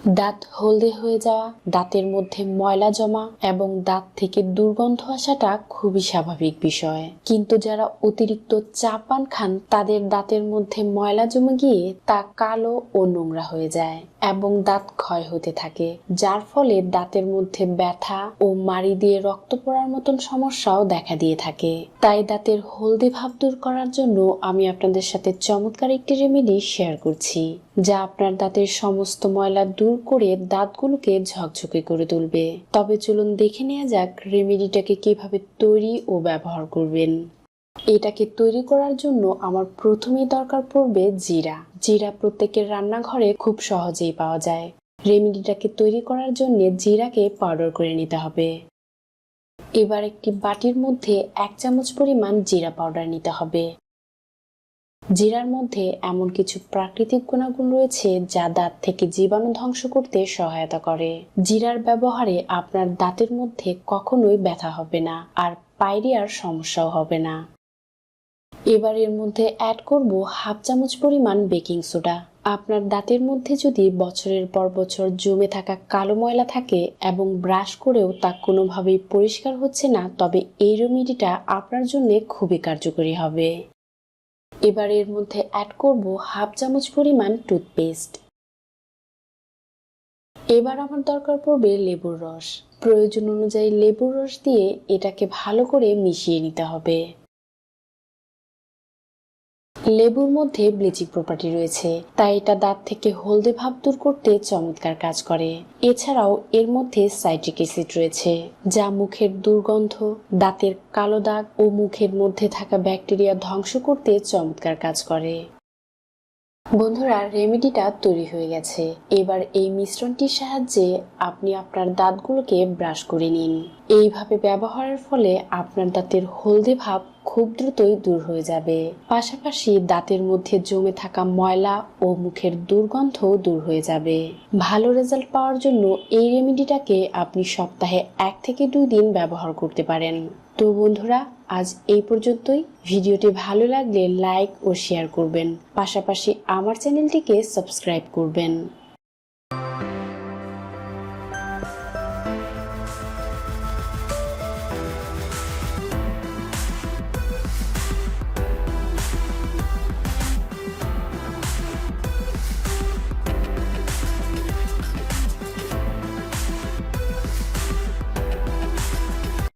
দাঁত হলদে হয়ে যাওয়া, দাঁতের মধ্যে ময়লা জমা এবং দাঁত থেকে দুর্গন্ধ আসাটা খুবই স্বাভাবিক বিষয়। কিন্তু যারা অতিরিক্ত চা পান খান তাদের দাঁতের মধ্যে ময়লা জমে গিয়ে তা কালো ও নোংরা হয়ে যায় এবং দাঁত ক্ষয় হতে থাকে, যার ফলে দাঁতের মধ্যে ব্যথা ও মাড়ি দিয়ে রক্ত পড়ার মতন সমস্যাও দেখা দিয়ে থাকে। তাই দাঁতের হলদে ভাব দূর করার জন্য আমি আপনাদের সাথে চমৎকার একটি রেমেডি শেয়ার করছি, যা আপনার দাঁতের সমস্ত ময়লা দূর করে দাঁতগুলোকে ঝকঝকে করে তুলবে। তবে চলুন দেখে নেওয়া যাক রেমেডিটাকে কিভাবে তৈরি ও ব্যবহার করবেন। এটাকে তৈরি করার জন্য আমার প্রথমেই দরকার পড়বে জিরা। জিরা প্রত্যেকের রান্নাঘরে খুব সহজেই পাওয়া যায়। রেমেডিটাকে তৈরি করার জন্য জিরাকে পাউডার করে নিতে হবে। এবার একটি বাটির মধ্যে 1 চামচ পরিমাণ জিরা পাউডার নিতে হবে। জিরার মধ্যে এমন কিছু প্রাকৃতিক গুণাগুণ রয়েছে যা দাঁত থেকে জীবাণু ধ্বংস করতে সহায়তা করে। জিরার ব্যবহারে আপনার দাঁতের মধ্যে কখনোই ব্যথা হবে না আর পায়রিয়ার সমস্যাও হবে না। এবার এর মধ্যে অ্যাড করব 1/2 চামচ পরিমাণ বেকিং সোডা। আপনার দাঁতের মধ্যে যদি বছরের পর বছর জমে থাকা কালো ময়লা থাকে এবং ব্রাশ করেও তা কোনোভাবেই পরিষ্কার হচ্ছে না, তবে এই রেমেডিটা আপনার জন্য খুবই কার্যকরী হবে। এবার এর মধ্যে অ্যাড করব 1/2 চামচ পরিমাণ টুথপেস্ট। এবার আমার দরকার পড়বে লেবুর রস। প্রয়োজন অনুযায়ী লেবুর রস দিয়ে এটাকে ভালো করে মিশিয়ে নিতে হবে। লেবুর মধ্যে ব্লিচিং প্রপার্টি রয়েছে, তাই এটা দাঁত থেকে হলদে ভাব দূর করতে চমৎকার কাজ করে। এছাড়াও এর মধ্যে সাইট্রিক অ্যাসিড রয়েছে, যা মুখের দুর্গন্ধ, দাঁতের কালো দাগ ও মুখের মধ্যে থাকা ব্যাকটেরিয়া ধ্বংস করতে চমৎকার কাজ করে। বন্ধুরা, রেমেডিটা তৈরি হয়ে গেছে। এবার এই মিশ্রণটির সাহায্যে আপনি আপনার দাঁতগুলোকে ব্রাশ করে নিন। এইভাবে ব্যবহারের ফলে আপনার দাঁতের হলদে ভাব খুব দ্রুতই দূর হয়ে যাবে। পাশাপাশি দাঁতের মধ্যে জমে থাকা ময়লা ও মুখের দুর্গন্ধও দূর হয়ে যাবে। ভালো রেজাল্ট পাওয়ার জন্য এই রেমেডিটাকে আপনি সপ্তাহে 1 থেকে 2 দিন ব্যবহার করতে পারেন। তো বন্ধুরা, আজ এই পর্যন্তই। ভিডিওটি ভালো লাগলে লাইক ও শেয়ার করবেন, পাশাপাশি আমার চ্যানেলটিকে সাবস্ক্রাইব করবেন।